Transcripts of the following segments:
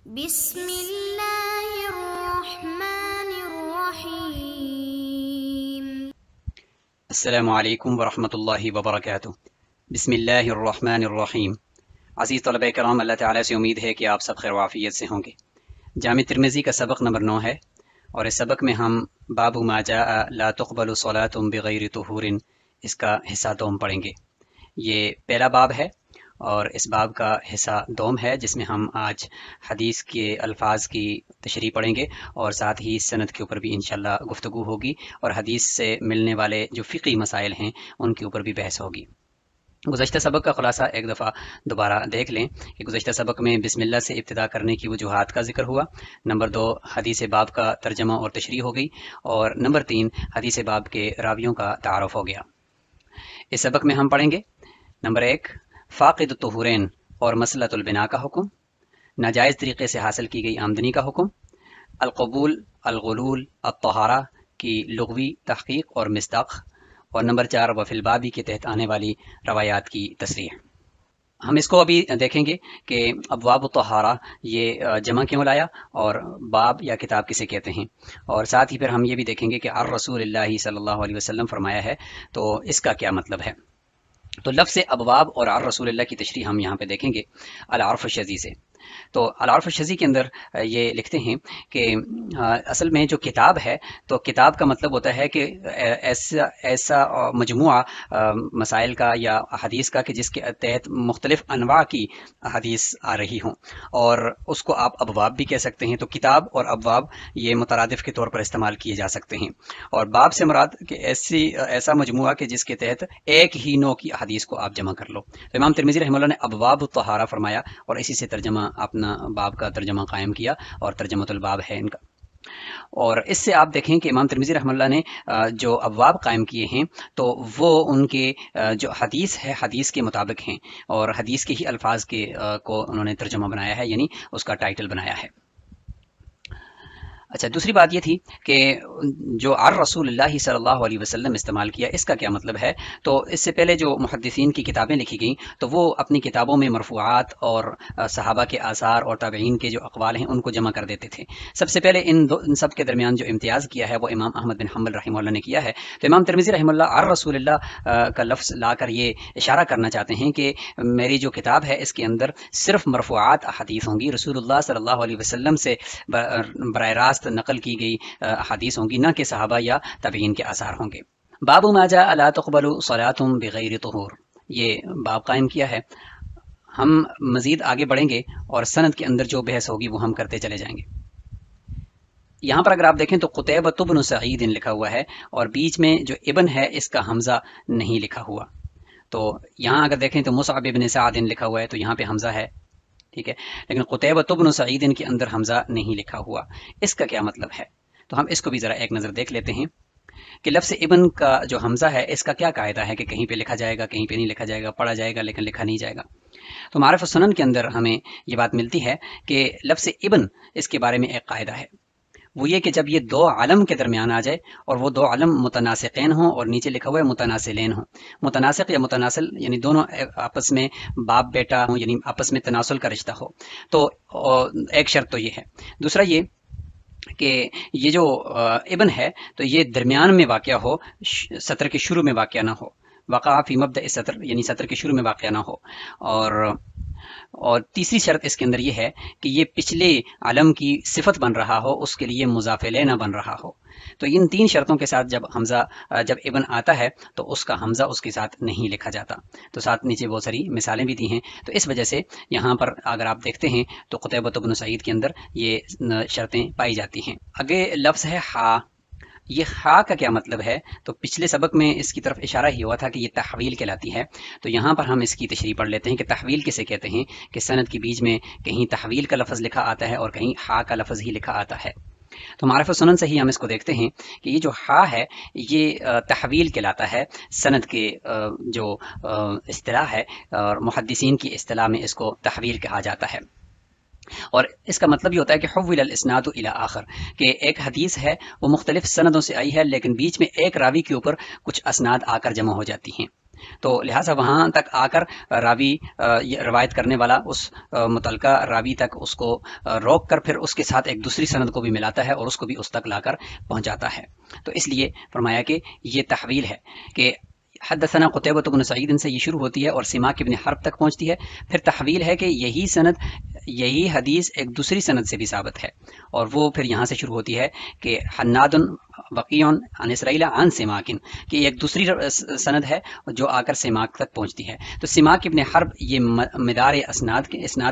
بسم اللہ الرحمن الرحیم۔ السلام علیکم ورحمۃ اللہ وبرکاتہ۔ بسم اللہ الرحمن الرحیم۔ عزیز طلبہ کرام، اللہ تعالیٰ سے امید ہے کہ آپ سب خیر و عافیت سے ہوں گے۔ جامع ترمذی کا سبق نمبر 9 ہے، اور اس سبق میں ہم باب ما جاء لا تقبل صلاۃ بغیر طہور اس کا حصہ دوم پڑھیں گے۔ یہ پہلا باب ہے اور اس باب کا حصہ دوم ہے، جس میں ہم آج حدیث کے الفاظ کی تشریح پڑھیں گے اور ساتھ ہی سند کے اوپر بھی انشاءاللہ گفتگو ہوگی، اور حدیث سے ملنے والے جو فقہی مسائل ہیں ان کے اوپر بھی بحث ہوگی۔ گزشتہ سبق کا خلاصہ ایک دفعہ دوبارہ دیکھ لیں کہ گزشتہ سبق میں بسم اللہ سے ابتدا کرنے کی وجوہات کا ذکر ہوا، نمبر 2 حدیث باب کا ترجمہ اور تشریح ہو گئی، اور نمبر 3 حدیث باب کے راویوں کا تعارف ہو گیا۔ اس سبق میں ہم پڑھیں گے نمبر 1 فاقد الطہورین اور مسئلۃ البناء کا حکم، ناجائز طریقے سے حاصل کی گئی آمدنی کا حکم، القبول، الغلول، الطہارہ کی لغوی تحقیق اور مصداق، اور نمبر 4 وفی البابی کے تحت آنے والی روایات کی تصریح۔ ہم اس کو ابھی دیکھیں گے کہ ابواب الطہارہ یہ جمع کیوں لایا اور باب یا کتاب کسے کہتے ہیں، اور ساتھ ہی پھر ہم یہ بھی دیکھیں گے کہ عن رسول اللہ صلی اللہ علیہ وسلم فرمایا ہے تو اس کا کیا مطلب ہے۔ تو لفظ ابواب اور عن رسول اللہ کی تشریح ہم یہاں پہ دیکھیں گے العرف الشذی سے۔ تو العرف الشذی کے اندر یہ لکھتے ہیں کہ اصل میں جو کتاب ہے تو کتاب کا مطلب ہوتا ہے کہ ایسا مجموعہ مسائل کا یا حدیث کا کہ جس کے تحت مختلف انواع کی حدیث آ رہی ہوں، اور اس کو آپ ابواب بھی کہہ سکتے ہیں۔ تو کتاب اور ابواب یہ مترادف کے طور پر استعمال کیے جا سکتے ہیں، اور باب سے مراد کہ ایسا مجموعہ کہ جس کے تحت ایک ہی نوع کی حدیث کو آپ جمع کر لو۔ تو امام ترمذی رحمہ اللہ نے ابواب الطہارہ فرمایا، اور اسی سے ترجمہ اپنا باب کا ترجمہ قائم کیا، اور ترجمۃ الباب ہے ان کا۔ اور اس سے آپ دیکھیں کہ امام ترمذی رحمہ اللہ نے جو ابواب قائم کیے ہیں تو وہ ان کے جو حدیث ہے حدیث کے مطابق ہیں، اور حدیث کے ہی الفاظ کے کو انہوں نے ترجمہ بنایا ہے، یعنی اس کا ٹائٹل بنایا ہے۔ اچھا، دوسری بات یہ تھی کہ جو عن رسول اللہ صلی اللہ علیہ وسلم استعمال کیا، اس کا کیا مطلب ہے۔ تو اس سے پہلے جو محدثین کی کتابیں لکھی گئیں تو وہ اپنی کتابوں میں مرفوعات اور صحابہ کے آثار اور تابعین کے جو اقوال ہیں ان کو جمع کر دیتے تھے۔ سب سے پہلے ان سب کے درمیان جو امتیاز کیا ہے وہ امام احمد بن حنبل رحمہ اللہ نے کیا ہے۔ تو امام ترمذی رحمہ اللہ عن رسول اللہ کا لفظ لا کر یہ اشارہ کرنا چاہتے ہیں کہ میری جو کتاب ہے اس کے اندر صرف مرفوعات احادیث ہوں گی، رسول اللہ صلی اللہ علیہ وسلم سے براہ راست نقل کی گئی احادیث ہوں گی، نہ کہ صحابہ یا تابعین کے آثار ہوں گے۔ باب ما جاء لا تقبل صلاۃ بغیر طہور، یہ باب قائم کیا ہے۔ ہم مزید آگے بڑھیں گے اور سند کے اندر جو بحث ہوگی وہ ہم کرتے چلے جائیں گے۔ یہاں پر اگر آپ دیکھیں تو قتیبۃ بن سعید لکھا ہوا ہے، اور بیچ میں جو ابن ہے اس کا حمزہ نہیں لکھا ہوا۔ تو یہاں اگر دیکھیں تو مصعب بن سعد لکھا ہوا ہے، تو یہاں پہ حمزہ ہے، ٹھیک ہے، لیکن قتیبۃ بن سعید کے اندر حمزہ نہیں لکھا ہوا۔ اس کا کیا مطلب ہے؟ تو ہم اس کو بھی ذرا ایک نظر دیکھ لیتے ہیں کہ لفظ ابن کا جو حمزہ ہے اس کا کیا قاعدہ ہے کہ کہیں پہ لکھا جائے گا، کہیں پہ نہیں لکھا جائے گا، پڑھا جائے گا لیکن لکھا نہیں جائے گا۔ تو معارف السنن کے اندر ہمیں یہ بات ملتی ہے کہ لفظ ابن اس کے بارے میں ایک قاعدہ ہے، وہ یہ کہ جب یہ دو علم کے درمیان آ جائے اور وہ دو علم متناسقین ہوں اور نیچے لکھا ہوا ہے متناسلین ہوں، متناسق یا متناسل یعنی دونوں آپس میں باپ بیٹا ہوں، یعنی آپس میں تناسل کا رشتہ ہو، تو ایک شرط تو یہ ہے۔ دوسرا یہ کہ یہ جو ابن ہے تو یہ درمیان میں واقع ہو، سطر کے شروع میں واقع نہ ہو، وقع فی مبدأ السطر یعنی سطر کے شروع میں واقع نہ ہو، اور تیسری شرط اس کے اندر یہ ہے کہ یہ پچھلے علم کی صفت بن رہا ہو، اس کے لیے مضاف الیہ نہ بن رہا ہو۔ تو ان تین شرطوں کے ساتھ جب ابن آتا ہے تو اس کا حمزہ اس کے ساتھ نہیں لکھا جاتا۔ تو ساتھ نیچے بہت ساری مثالیں بھی دی ہیں، تو اس وجہ سے یہاں پر اگر آپ دیکھتے ہیں تو قتیبۃ بن سعید کے اندر یہ شرطیں پائی جاتی ہیں۔ آگے لفظ ہے ہا، یہ ہا کا کیا مطلب ہے؟ تو پچھلے سبق میں اس کی طرف اشارہ ہی ہوا تھا کہ یہ تحویل کہلاتی ہے، تو یہاں پر ہم اس کی تشریح پڑھ لیتے ہیں کہ تحویل کسے کہتے ہیں، کہ سند کے بیچ میں کہیں تحویل کا لفظ لکھا آتا ہے اور کہیں ہا کا لفظ ہی لکھا آتا ہے۔ تو معارف السنن سے ہی ہم اس کو دیکھتے ہیں کہ یہ جو ہا ہے یہ تحویل کہلاتا ہے، سند کے جو اصطلاح ہے اور محدثین کی اصطلاح میں اس کو تحویل کہا جاتا ہے، اور اس کا مطلب یہ ہوتا ہے کہ حول الاسناد الی آخر، کہ ایک حدیث ہے وہ مختلف سندوں سے آئی ہے لیکن بیچ میں ایک راوی کے اوپر کچھ اسناد آ کر جمع ہو جاتی ہیں۔ تو لہٰذا وہاں تک آ کر راوی روایت کرنے والا اس متعلقہ راوی تک اس کو روک کر پھر اس کے ساتھ ایک دوسری سند کو بھی ملاتا ہے اور اس کو بھی اس تک لا کر پہنچاتا ہے. تو اس لیے فرمایا کہ یہ تحویل ہے کہ حدثنا قتیبہ بن سعید سے یہ شروع ہوتی ہے اور سماک ابن حرب تک پہنچتی ہے. پھر تحویل ہے کہ یہی سند یہی حدیث ایک دوسری سند سے بھی ثابت ہے اور وہ پھر یہاں سے شروع ہوتی ہے کہ حناد وقیع عن اسرائیل عن سماک، کہ ایک دوسری سند ہے جو آ کر سماک تک پہنچتی ہے. تو سماک ابن حرب یہ مدار اسناد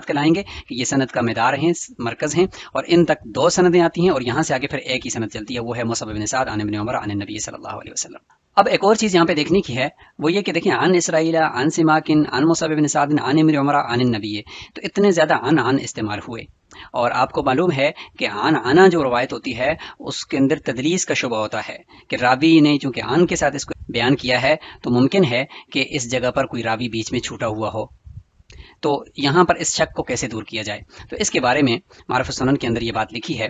کہلائیں گے کہ یہ سند کا مدار ہیں، مرکز ہیں، اور ان تک 2 سندیں آتی ہیں اور یہاں سے آگے پھر ایک ہی سند چلتی ہے، وہ ہے مصعب بن سعد عن ابن عمر عن النبی صلی اللہ علیہ وسلم. اب ایک اور چیز یہاں پہ دیکھنے کی ہے وہ یہ کہ دیکھیں عن اسرائیل عن سماک عن مصعب بن سعد عن ابن عمر عن النبی، تو اتنے زیادہ عن استعمال ہوئے. اور آپ کو معلوم ہے کہ عن جو روایت ہوتی ہے اس کے اندر تدلیس کا شبہ ہوتا ہے کہ راوی نے چونکہ عن کے ساتھ اس کو بیان کیا ہے تو ممکن ہے کہ اس جگہ پر کوئی راوی بیچ میں چھوٹا ہوا ہو. تو یہاں پر اس شک کو کیسے دور کیا جائے؟ تو اس کے بارے میں معرف السنن کے اندر یہ بات لکھی ہے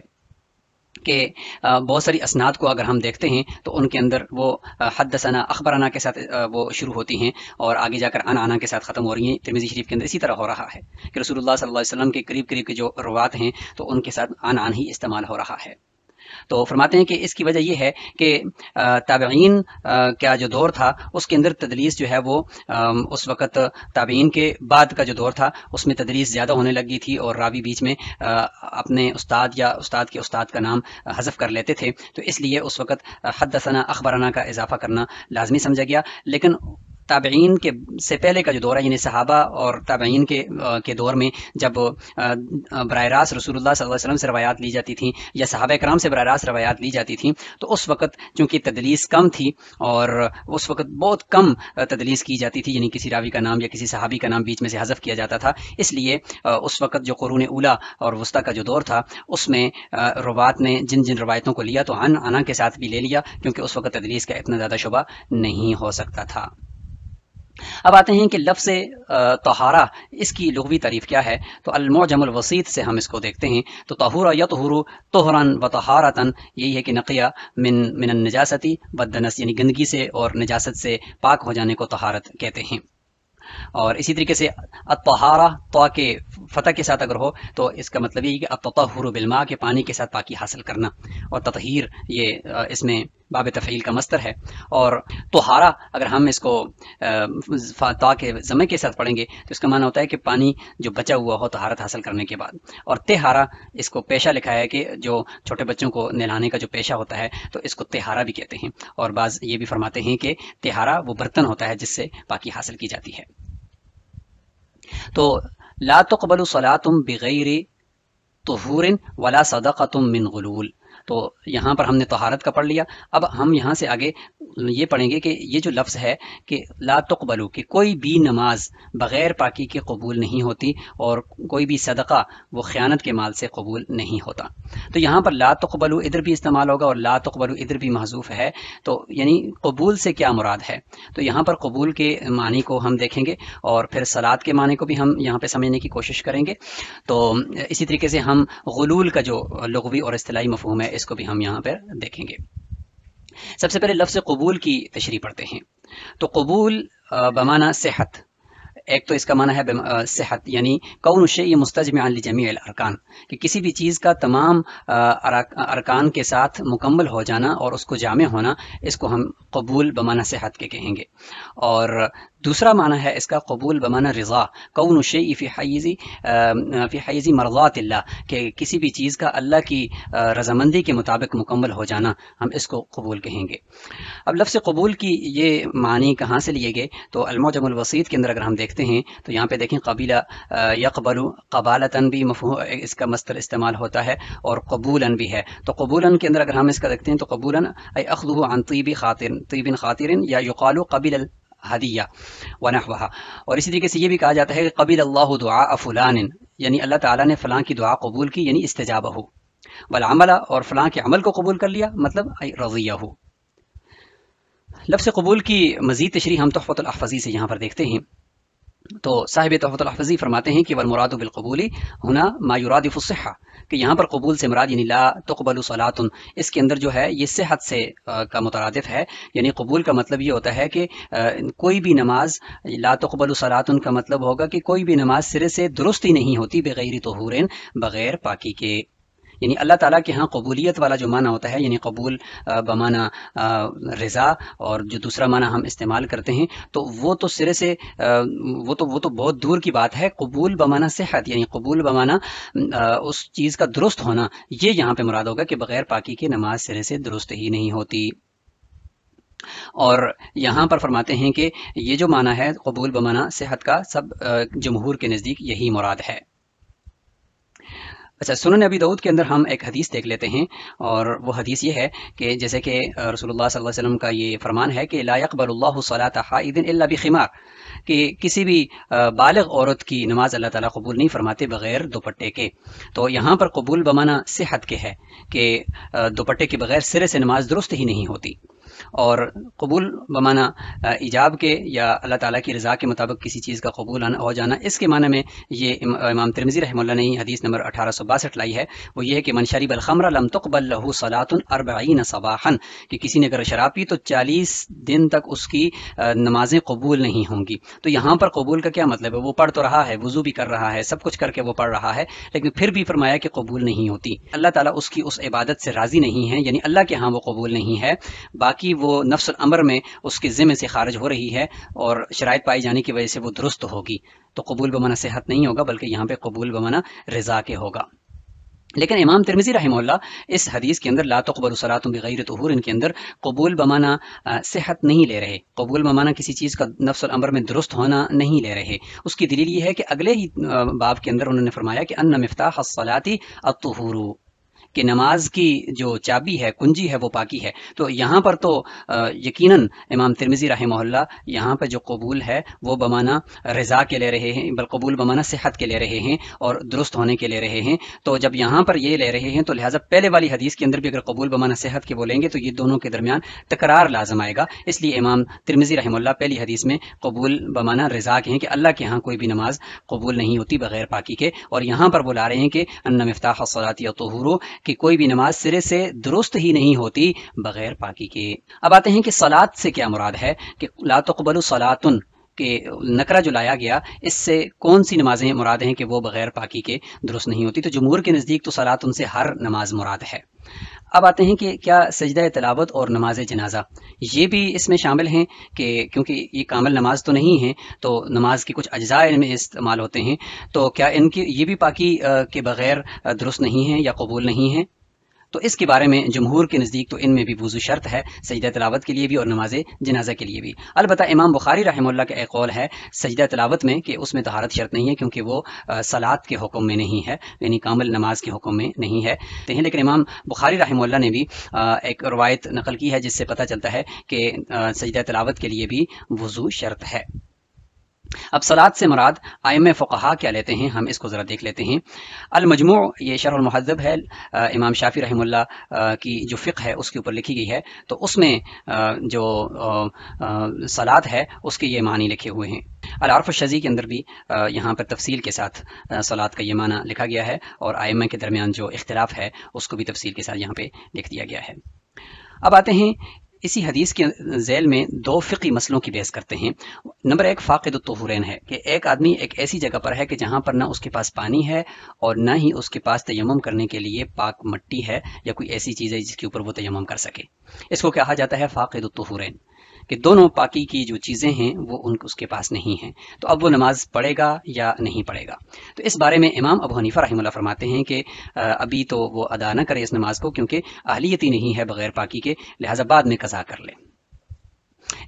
کہ بہت ساری اسناد کو اگر ہم دیکھتے ہیں تو ان کے اندر وہ حدثنا اخبرنا کے ساتھ وہ شروع ہوتی ہیں اور آگے جا کر انا کے ساتھ ختم ہو رہی ہیں. ترمذی شریف کے اندر اسی طرح ہو رہا ہے کہ رسول اللہ صلی اللہ علیہ وسلم کے قریب کے جو روات ہیں تو ان کے ساتھ ان ہی استعمال ہو رہا ہے. تو فرماتے ہیں کہ اس کی وجہ یہ ہے کہ تابعین کا جو دور تھا اس کے اندر تدلیس جو ہے وہ اس وقت تابعین کے بعد کا جو دور تھا اس میں تدلیس زیادہ ہونے لگی تھی اور راوی بیچ میں اپنے استاد یا استاد کے استاد کا نام حذف کر لیتے تھے. تو اس لیے اس وقت حدثنا اخبرنا کا اضافہ کرنا لازمی سمجھا گیا. لیکن تابعین کے سے پہلے کا جو دور ہے یعنی صحابہ اور تابعین کے دور میں جب براہ راست رسول اللہ صلی اللہ علیہ وسلم سے روایات لی جاتی تھیں یا صحابہ کرام سے براہ راست روایات لی جاتی تھیں تو اس وقت چونکہ تدلیس کم تھی اور اس وقت بہت کم تدلیس کی جاتی تھی، یعنی کسی راوی کا نام یا کسی صحابی کا نام بیچ میں سے حذف کیا جاتا تھا. اس لیے اس وقت جو قرون اولا اور وسطیٰ کا جو دور تھا اس میں روات نے جن جن روایتوں کو لیا تو انا کے ساتھ بھی لے لیا کیونکہ اس وقت تدلیس کا اتنا زیادہ شبہ نہیں ہو سکتا تھا. اب آتے ہیں کہ لفظ طہارہ اس کی لغوی تعریف کیا ہے. تو المعجم الوسیط سے ہم اس کو دیکھتے ہیں تو طہورا یطہر طہرا و طہارتا یہی ہے کہ نقیہ من النجاستی والدنس، یعنی گندگی سے اور نجاست سے پاک ہو جانے کو طہارت کہتے ہیں. اور اسی طریقے سے الطہارہ طا کے فتح کے ساتھ اگر ہو تو اس کا مطلب یہ ہے کہ التطہر بالماء کے پانی کے ساتھ پاکی حاصل کرنا، اور تطہیر یہ اس میں باب تفعیل کا مصدر ہے. اور طہارہ اگر ہم اس کو تا کے ضمے کے ساتھ پڑھیں گے تو اس کا معنی ہوتا ہے کہ پانی جو بچا ہوا ہو طہارت حاصل کرنے کے بعد. اور طہارہ اس کو پیشہ لکھا ہے کہ جو چھوٹے بچوں کو نہلانے کا جو پیشہ ہوتا ہے تو اس کو طہارہ بھی کہتے ہیں. اور بعض یہ بھی فرماتے ہیں کہ طہارہ وہ برتن ہوتا ہے جس سے پاکی حاصل کی جاتی ہے. تو لا تقبل صلاۃ بغیر طہور ولا صدقۃ من غلول. تو یہاں پر ہم نے طہارت کا پڑھ لیا. اب ہم یہاں سے آگے یہ پڑھیں گے کہ یہ جو لفظ ہے کہ لا تقبلو کہ کوئی بھی نماز بغیر پاکی کے قبول نہیں ہوتی اور کوئی بھی صدقہ وہ خیانت کے مال سے قبول نہیں ہوتا. تو یہاں پر لا تقبلو ادھر بھی استعمال ہوگا اور لا تقبلو ادھر بھی محذوف ہے. تو یعنی قبول سے کیا مراد ہے؟ تو یہاں پر قبول کے معنی کو ہم دیکھیں گے اور پھر صلاۃ کے معنی کو بھی ہم یہاں پہ سمجھنے کی کوشش کریں گے. تو اسی طریقے سے ہم غلول کا جو لغوی اور اصطلاحی مفہوم ہے اس کو بھی ہم یہاں پر دیکھیں گے. سب سے پہلے لفظ قبول کی تشریح پڑھتے ہیں. تو قبول بمعنی صحت، ایک تو اس کا معنی ہے صحت یعنی کون الشیء مستجمعا لجمیع الارکان، کہ کسی بھی چیز کا تمام ارکان کے ساتھ مکمل ہو جانا اور اس کو جامع ہونا، اس کو ہم قبول بمعنی صحت کے کہیں گے. اور دوسرا معنی ہے اس کا قبول بمعنی رضا، کون الشیء فی حیز مرضات اللہ، کہ کسی بھی چیز کا اللہ کی رضامندی کے مطابق مکمل ہو جانا، ہم اس کو قبول کہیں گے. اب لفظ قبول کی یہ معنی کہاں سے لیے گئے؟ تو المعجم الوسیط کے اندر اگر ہم دیکھتے ہیں تو یہاں پہ دیکھیں قبیلہ یقبل قبالتاً بھی مفہوم اس کا مصدر استعمال ہوتا ہے اور قبولاً بھی ہے. تو قبولاً کے اندر اگر ہم اس کا دیکھتے ہیں تو قبولاً ای اخذہ عن طیب خاطر یا یقال قبل الہدیہ ونحوها. اور اسی طریقے سے یہ بھی کہا جاتا ہے کہ قبل اللہ دعاء فلان، یعنی اللہ تعالیٰ نے فلاں کی دعا قبول کی یعنی استجابہ، والعمل اور فلاں کے عمل کو قبول کر لیا مطلب ای رضیہ. لفظ قبول کی مزید تشریح ہم تحفۃ الاحفظی سے یہاں پر دیکھتے ہیں تو صاحب تحفۃ الحفظی فرماتے ہیں کہ والمراد بالقبول ہنا ما یرادف الصحہ، کہ یہاں پر قبول سے مراد یعنی لا تقبل صلاۃ، اس کے اندر جو ہے یہ صحت سے کا مترادف ہے، یعنی قبول کا مطلب یہ ہوتا ہے کہ کوئی بھی نماز، لا تقبل صلاۃ کا مطلب ہوگا کہ کوئی بھی نماز سرے سے درست ہی نہیں ہوتی بغیر طہور، بغیر پاکی کے، یعنی اللہ تعالیٰ کے ہاں قبولیت والا جو معنی ہوتا ہے، یعنی قبول بمعنی رضا، اور جو دوسرا معنی ہم استعمال کرتے ہیں تو وہ تو سرے سے وہ تو بہت دور کی بات ہے۔ قبول بمعنی صحت، یعنی قبول بمعنی اس چیز کا درست ہونا، یہ یہاں پہ مراد ہوگا کہ بغیر پاکی کے نماز سرے سے درست ہی نہیں ہوتی۔ اور یہاں پر فرماتے ہیں کہ یہ جو معنی ہے قبول بمعنی صحت کا، سب جمہور کے نزدیک یہی مراد ہے۔ اچھا، سنن ابی داؤد کے اندر ہم ایک حدیث دیکھ لیتے ہیں، اور وہ حدیث یہ ہے کہ جیسے کہ رسول اللہ صلی اللہ علیہ وسلم کا یہ فرمان ہے کہ لا يقبل اللہ صلاۃ حائض الا بخمار، کہ کسی بھی بالغ عورت کی نماز اللہ تعالیٰ قبول نہیں فرماتے بغیر دوپٹے کے۔ تو یہاں پر قبول بمعنی صحت کے ہے کہ دوپٹے کے بغیر سرے سے نماز درست ہی نہیں ہوتی، اور قبول بمعنی ایجاب کے یا اللہ تعالیٰ کی رضا کے مطابق کسی چیز کا قبول ہو جانا، اس کے معنی میں یہ امام ترمذی رحمہ اللہ نے حدیث نمبر 1862 لائی ہے، وہ یہ ہے کہ من شرب الخمر لم تقبل له صلاۃ 40 صباحا، کہ کسی نے اگر شراب پی تو 40 دن تک اس کی نمازیں قبول نہیں ہوں گی۔ تو یہاں پر قبول کا کیا مطلب ہے؟ وہ پڑھ تو رہا ہے، وضو بھی کر رہا ہے، سب کچھ کر کے وہ پڑھ رہا ہے، لیکن پھر بھی فرمایا کہ قبول نہیں ہوتی، اللہ تعالیٰ اس کی اس عبادت سے راضی نہیں ہے، یعنی اللہ کے ہاں وہ قبول نہیں ہے، باقی وہ نفس الامر میں اس کے ذمے سے خارج ہو رہی ہے، اور شرائط پائی جانے کی وجہ سے وہ درست ہوگی، تو قبول بمعنی صحت نہیں ہوگا، بلکہ یہاں پہ قبول بمعنی رضا کے ہوگا۔ لیکن امام ترمذی رحمہ اللہ اس حدیث کے اندر لا تقبل صلاۃ بغیر طہور، ان کے اندر قبول بمعنی صحت نہیں لے رہے، قبول بمعنی کسی چیز کا نفس الامر میں درست ہونا نہیں لے رہے۔ اس کی دلیل یہ ہے کہ اگلے ہی باب کے اندر انہوں نے فرمایا کہ ان مفتاح الصلاۃ الطہور، کہ نماز کی جو چابی ہے، کنجی ہے، وہ پاکی ہے۔ تو یہاں پر تو یقیناً امام ترمذی رحمہ اللہ یہاں پہ جو قبول ہے وہ بمعنی رضا کے لے رہے ہیں، بل قبول بمعنی صحت کے لے رہے ہیں اور درست ہونے کے لے رہے ہیں۔ تو جب یہاں پر یہ لے رہے ہیں تو لہٰذا پہلے والی حدیث کے اندر بھی اگر قبول بمعنی صحت کے بولیں گے تو یہ دونوں کے درمیان تکرار لازم آئے گا، اس لیے امام ترمذی رحمہ اللہ پہلی حدیث میں قبول بمعنی رضا کے ہیں کہ اللہ کے ہاں کوئی بھی نماز قبول نہیں ہوتی بغیر پاکی کے، اور یہاں پر بلا رہے ہیں کہ ان مفتاح الصلاۃ الطہور، کہ کوئی بھی نماز سرے سے درست ہی نہیں ہوتی بغیر پاکی کے۔ اب آتے ہیں کہ صلاۃ سے کیا مراد ہے، کہ لا تقبل صلاۃ کہ نکرہ جو لایا گیا، اس سے کون سی نمازیں مراد ہیں کہ وہ بغیر پاکی کے درست نہیں ہوتی؟ تو جمہور کے نزدیک تو صلاۃ سے ہر نماز مراد ہے۔ اب آتے ہیں کہ کیا سجدہ تلاوت اور نماز جنازہ یہ بھی اس میں شامل ہیں، کہ کیونکہ یہ کامل نماز تو نہیں ہے، تو نماز کی کچھ اجزاء ان میں استعمال ہوتے ہیں، تو کیا ان کی یہ بھی پاکی کے بغیر درست نہیں ہیں یا قبول نہیں ہیں؟ تو اس کے بارے میں جمہور کے نزدیک تو ان میں بھی وضو شرط ہے، سجدہ تلاوت کے لیے بھی اور نماز جنازہ کے لیے بھی۔ البتہ امام بخاری رحمہ اللہ کا ایک قول ہے سجدہ تلاوت میں کہ اس میں طہارت شرط نہیں ہے، کیونکہ وہ صلاۃ کے حکم میں نہیں ہے، یعنی کامل نماز کے حکم میں نہیں ہے۔ لیکن امام بخاری رحمہ اللہ نے بھی ایک روایت نقل کی ہے جس سے پتہ چلتا ہے کہ سجدہ تلاوت کے لیے بھی وضو شرط ہے۔ اب صلاۃ سے مراد ائمہ فقہا کیا لیتے ہیں، ہم اس کو ذرا دیکھ لیتے ہیں۔ المجموع یہ شرح المہذب ہے، امام شافعی رحمہ اللہ کی جو فقہ ہے اس کے اوپر لکھی گئی ہے، تو اس میں جو صلاۃ ہے اس کے یہ معنی لکھے ہوئے ہیں۔ العرف الشذی کے اندر بھی یہاں پر تفصیل کے ساتھ صلاۃ کا یہ معنی لکھا گیا ہے، اور ائمہ کے درمیان جو اختلاف ہے اس کو بھی تفصیل کے ساتھ یہاں پہ لکھ دیا گیا ہے۔ اب آتے ہیں اسی حدیث کے ذیل میں دو فقہی مسئلوں کی بحث کرتے ہیں۔ نمبر ایک فاقد الطہورین ہے، کہ ایک آدمی ایک ایسی جگہ پر ہے کہ جہاں پر نہ اس کے پاس پانی ہے اور نہ ہی اس کے پاس تیمم کرنے کے لیے پاک مٹی ہے یا کوئی ایسی چیز ہے جس کے اوپر وہ تیمم کر سکے، اس کو کہا جاتا ہے فاقد الطہورین، کہ دونوں پاکی کی جو چیزیں ہیں وہ اس کے پاس نہیں ہیں، تو اب وہ نماز پڑھے گا یا نہیں پڑھے گا؟ تو اس بارے میں امام ابو حنیفہ رحمہ اللہ فرماتے ہیں کہ ابھی تو وہ ادا نہ کرے اس نماز کو، کیونکہ اہلیت ہی نہیں ہے بغیر پاکی کے، لہٰذا بعد میں قضا کر لے۔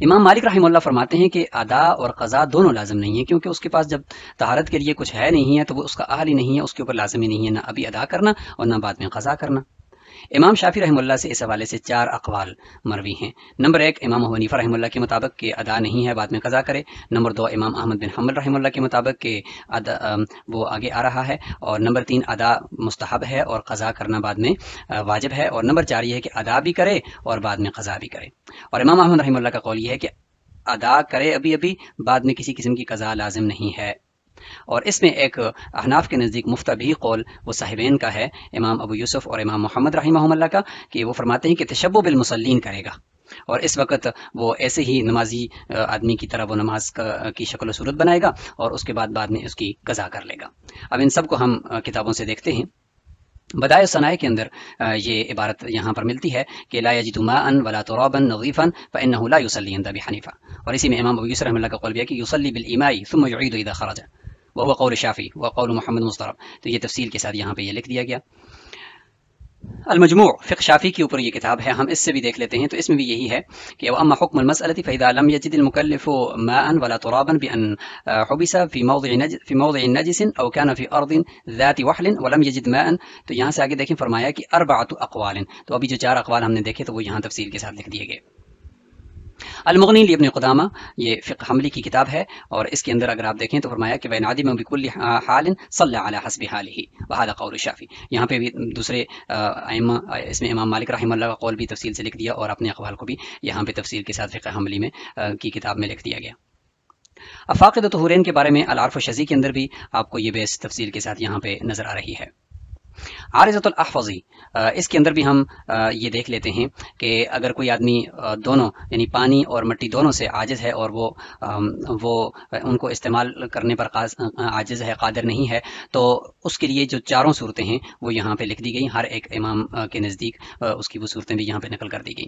امام مالک رحمہ اللہ فرماتے ہیں کہ ادا اور قضا دونوں لازم نہیں ہے، کیونکہ اس کے پاس جب طہارت کے لیے کچھ ہے نہیں ہے تو وہ اس کا اہل ہی نہیں ہے، اس کے اوپر لازم ہی نہیں ہے نہ ابھی ادا کرنا اور نہ بعد میں قضا کرنا۔ امام شافعی رحمہ اللہ سے اس حوالے سے 4 اقوال مروی ہیں۔ نمبر 1 امام ابو حنیفہ رحمہ اللہ کے مطابق کہ ادا نہیں ہے، بعد میں قضا کرے۔ نمبر 2 امام احمد بن حنبل رحمہ اللہ کے مطابق کہ وہ آگے آ رہا ہے۔ اور نمبر 3 ادا مستحب ہے اور قضا کرنا بعد میں واجب ہے۔ اور نمبر 4 یہ ہے کہ ادا بھی کرے اور بعد میں قضا بھی کرے۔ اور امام احمد رحمہ اللہ کا قول یہ ہے کہ ادا کرے ابھی ابھی، بعد میں کسی قسم کی قضا لازم نہیں ہے۔ اور اس میں ایک احناف کے نزدیک مفتبی قول وہ صاحبین کا ہے، امام ابو یوسف اور امام محمد رحمہ اللہ کا، کہ وہ فرماتے ہیں کہ تشبہ بالمصلین کرے گا، اور اس وقت وہ ایسے ہی نمازی آدمی کی طرح وہ نماز کی شکل و صورت بنائے گا، اور اس کے بعد میں اس کی قضا کر لے گا۔ اب ان سب کو ہم کتابوں سے دیکھتے ہیں۔ بدائع الصنائع کے اندر یہ عبارت یہاں پر ملتی ہے کہ لا یجد ماء ولا ترابا نظیفا فانه لا يصلي عند ابي حنیفہ، اور اسی میں امام ابو یوسف رحمہ اللہ کا قول بھی ہے کہ یصلی بالایماء ثم يعيد اذا خرج، وهو قول شافعی وقول محمد مسترب، تو یہ تفصیل کے ساتھ یہاں پہ یہ لکھ دیا گیا۔ المجموع فقہ شافعی کے اوپر یہ کتاب ہے، ہم اس سے بھی دیکھ لیتے ہیں، تو اس میں بھی یہی ہے کہ واما حکم المسألة فاذا لم يجد المكلف ماء ولا ترابا بان حبس في موضع نجس او كان في ارض ذات وحل ولم يجد ماء، تو یہاں سے آگے دیکھیں فرمایا کہ اربعۃ اقوال، تو ابھی جو 4 اقوال ہم نے دیکھے تو وہ یہاں تفصیل کے ساتھ لکھ دیے گئے۔ المغنی لابن قدامہ یہ فقہ حملی کی کتاب ہے، اور اس کے اندر اگر آپ دیکھیں تو فرمایا کہ وَإِنْ عَدِمَ بِكُلِّ حَالٍ صَلَّى عَلَى حَسْبِ حَالِهِ وَهَذَا قَوْلُ الشَّافِعِي، یہاں پہ بھی دوسرے ائمہ، اس میں امام مالک رحمہ اللہ کا قول بھی تفصیل سے لکھ دیا، اور اپنے اقوال کو بھی یہاں پہ تفصیل کے ساتھ فقہ حملی میں کی کتاب میں لکھ دیا گیا۔ افاقد طہورین کے بارے میں العرف الشذی کے اندر بھی آپ کو یہ بحث تفصیل کے ساتھ یہاں پہ نظر آ رہی ہے۔ عارضۃ الاحفظی، اس کے اندر بھی ہم یہ دیکھ لیتے ہیں کہ اگر کوئی آدمی دونوں یعنی پانی اور مٹی دونوں سے عاجز ہے، اور وہ ان کو استعمال کرنے پر عاجز ہے، قادر نہیں ہے، تو اس کے لیے جو 4 صورتیں ہیں وہ یہاں پہ لکھ دی گئی، ہر ایک امام کے نزدیک اس کی وہ صورتیں بھی یہاں پہ نقل کر دی گئی۔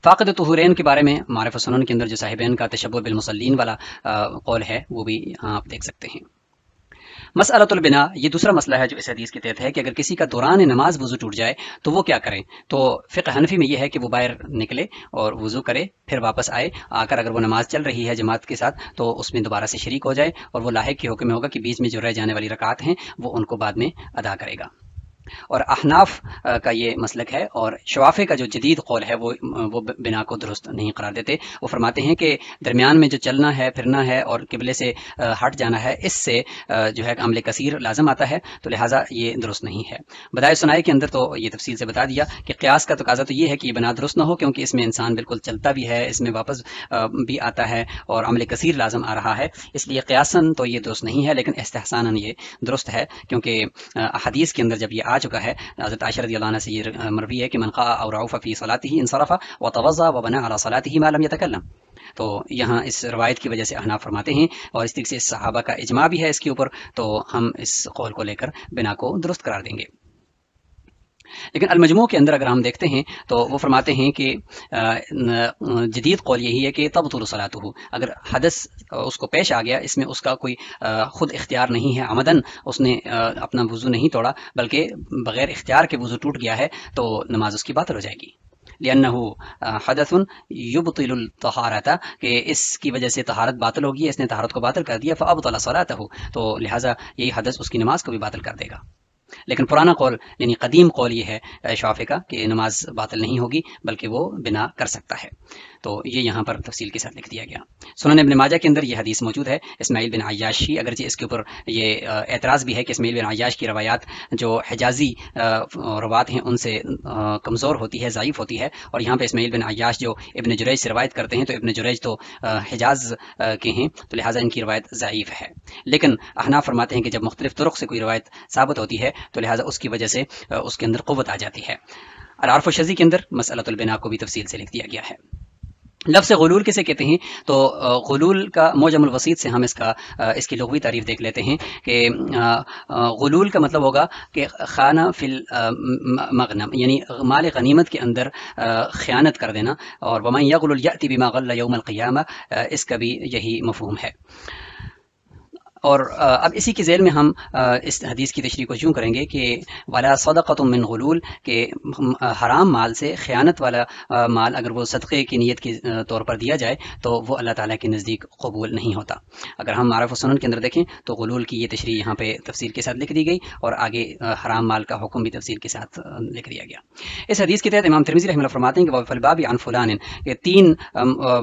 فاقد طہورین کے بارے میں معارف السنن کے اندر جو صاحبین کا تشبہ بالمصلین والا قول ہے وہ بھی یہاں آپ دیکھ سکتے ہیں۔ مسئلۃ البناء، یہ دوسرا مسئلہ ہے جو اس حدیث کے تحت ہے کہ اگر کسی کا دوران نماز وضو ٹوٹ جائے تو وہ کیا کرے، تو فقہ حنفی میں یہ ہے کہ وہ باہر نکلے اور وضو کرے، پھر واپس آ کر اگر وہ نماز چل رہی ہے جماعت کے ساتھ تو اس میں دوبارہ سے شریک ہو جائے، اور وہ لاحق کے حکم میں ہوگا کہ بیچ میں جو رہ جانے والی رکعات ہیں وہ ان کو بعد میں ادا کرے گا۔ اور احناف کا یہ مسلک ہے، اور شوافے کا جو جدید قول ہے وہ بنا کو درست نہیں قرار دیتے، وہ فرماتے ہیں کہ درمیان میں جو چلنا ہے، پھرنا ہے اور قبلے سے ہٹ جانا ہے، اس سے جو ہے عمل کثیر لازم آتا ہے، تو لہٰذا یہ درست نہیں ہے۔ بدائع الصنائع کے اندر تو یہ تفصیل سے بتا دیا کہ قیاس کا تقاضا تو یہ ہے کہ یہ بنا درست نہ ہو، کیونکہ اس میں انسان بالکل چلتا بھی ہے، اس میں واپس بھی آتا ہے اور عمل کثیر لازم آ رہا ہے، اس لیے قیاساً تو یہ درست نہیں ہے، لیکن استحساناً یہ درست ہے، کیونکہ حدیث کے اندر جب یہ چکا ہے، حضرت عائشہ رضی اللہ عنہ سے یہ مروی ہے کہ من قاء او رعف فی صلاته انصرف وتوضا وبنى على صلاته ما لم يتكلم، تو یہاں اس روایت کی وجہ سے احناف فرماتے ہیں، اور اس طریقے سے صحابہ کا اجماع بھی ہے اس کے اوپر، تو ہم اس قول کو لے کر بنا کو درست قرار دیں گے۔ لیکن المجموع کے اندر اگر ہم دیکھتے ہیں تو وہ فرماتے ہیں کہ جدید قول یہی ہے کہ تبطل صلاته، اگر حدث اس کو پیش آ گیا، اس میں اس کا کوئی خود اختیار نہیں ہے، عمدن اس نے اپنا وضو نہیں توڑا بلکہ بغیر اختیار کے وضو ٹوٹ گیا ہے، تو نماز اس کی باطل ہو جائے گی، لأنه حدث يبطل الطہارۃ، کہ اس کی وجہ سے طہارت باطل ہوگی، اس نے طہارت کو باطل کر دیا، فابطل صلاته، تو لہٰذا یہی حدث اس کی نماز کو بھی باطل کر دے گا۔ لیکن پرانا قول یعنی قدیم قول یہ ہے شافعی کا کہ نماز باطل نہیں ہوگی بلکہ وہ بنا کر سکتا ہے، تو یہ یہاں پر تفصیل کے ساتھ لکھ دیا گیا۔ سنن ابن ماجہ کے اندر یہ حدیث موجود ہے، اسماعیل بن عیاش کی، اگرچہ اس کے اوپر یہ اعتراض بھی ہے کہ اسماعیل بن عیاش کی روایات جو حجازی روات ہیں ان سے کمزور ہوتی ہے، ضعیف ہوتی ہے، اور یہاں پہ اسماعیل بن عیاش جو ابن جریج سے روایت کرتے ہیں، تو ابن جریج تو حجاز کے ہیں، تو لہٰذا ان کی روایت ضعیف ہے۔ لیکن احناف فرماتے ہیں کہ جب مختلف طرق سے کوئی روایت ثابت ہوتی ہے تو لہٰذا اس کی وجہ سے اس کے اندر قوت آ جاتی ہے۔ العرف الشذی کے اندر مسئلۃ البناء کو بھی تفصیل سے لکھ دیا گیا ہے۔ لفظ غلول کسے کہتے ہیں، تو غلول کا موجم الوسیط سے ہم اس کی لغوی تعریف دیکھ لیتے ہیں کہ غلول کا مطلب ہوگا کہ خانہ فی المغنم، یعنی مال غنیمت کے اندر خیانت کر دینا، اور ومن یغلل یأتی بما غل یوم القیامہ، اس کا بھی یہی مفہوم ہے۔ اور اب اسی کے ذیل میں ہم اس حدیث کی تشریح کو یوں کریں گے کہ ولا صدقۃ من غلول، کہ حرام مال سے خیانت والا مال اگر وہ صدقے کی نیت کے طور پر دیا جائے تو وہ اللہ تعالیٰ کے نزدیک قبول نہیں ہوتا۔ اگر ہم معارف السنن کے اندر دیکھیں تو غلول کی یہ تشریح یہاں پہ تفصیل کے ساتھ لکھ دی گئی، اور آگے حرام مال کا حکم بھی تفصیل کے ساتھ لکھ دیا گیا۔ اس حدیث کے تحت امام ترمذی رحمہ اللہ فرماتے ہیں کہ وفی الباب عن فلان، کہ 3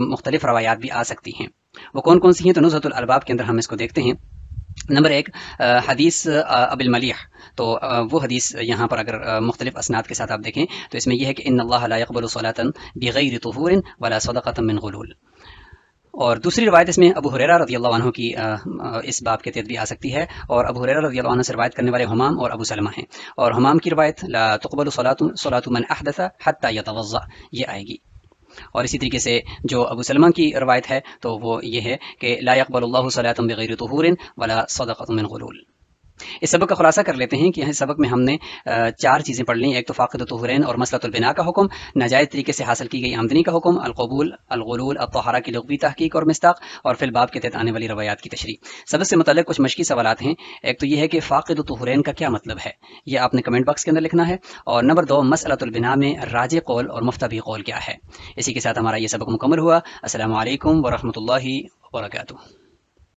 مختلف روایات بھی آ سکتی ہیں۔ وہ کون کون سی ہیں، تو نزہۃ الالباب کے اندر ہم اس کو دیکھتے ہیں۔ نمبر ایک حدیث ابی الملیح، تو وہ حدیث یہاں پر اگر مختلف اسناد کے ساتھ آپ دیکھیں تو اس میں یہ ہے کہ ان اللہ لا يقبل صلاة بغیر طہور ولا صدقة من غلول. اور دوسری روایت اس میں ابو ہریرہ رضی اللہ عنہ کی اس باب کے تحت بھی آ سکتی ہے، اور ابو ہریرہ رضی اللہ عنہ سے روایت کرنے والے حمام اور ابو سلمہ ہیں، اور حمام کی روایت لا تقبل صلاة من احدث حتى يتوضأ یہ آئے گی. اور اسی طریقے سے جو ابو سلمہ کی روایت ہے تو وہ یہ ہے کہ لا يقبل اللہ صلاة بغیر طہور ولا صدقة من غلول. اس سبق کا خلاصہ کر لیتے ہیں کہ اس سبق میں ہم نے 4 چیزیں پڑھ لیں. ایک تو فاقد الطہورین اور مسئلۃ البناء کا حکم، ناجائز طریقے سے حاصل کی گئی آمدنی کا حکم، القبول، الغلول، الطہارہ کی لغوی تحقیق اور مصداق، اور فی الباب کے تحت آنے والی روایات کی تشریح. سبق سے متعلق کچھ مشقی سوالات ہیں. ایک تو یہ ہے کہ فاقد الطہورین کا کیا مطلب ہے، یہ آپ نے کمنٹ باکس کے اندر لکھنا ہے. اور نمبر 2 مسئلۃ البناء میں راجح قول اور مفتبی قول کیا ہے. اسی کے ساتھ ہمارا یہ سبق مکمل ہوا. السلام علیکم ورحمۃ اللہ وبرکاتہ.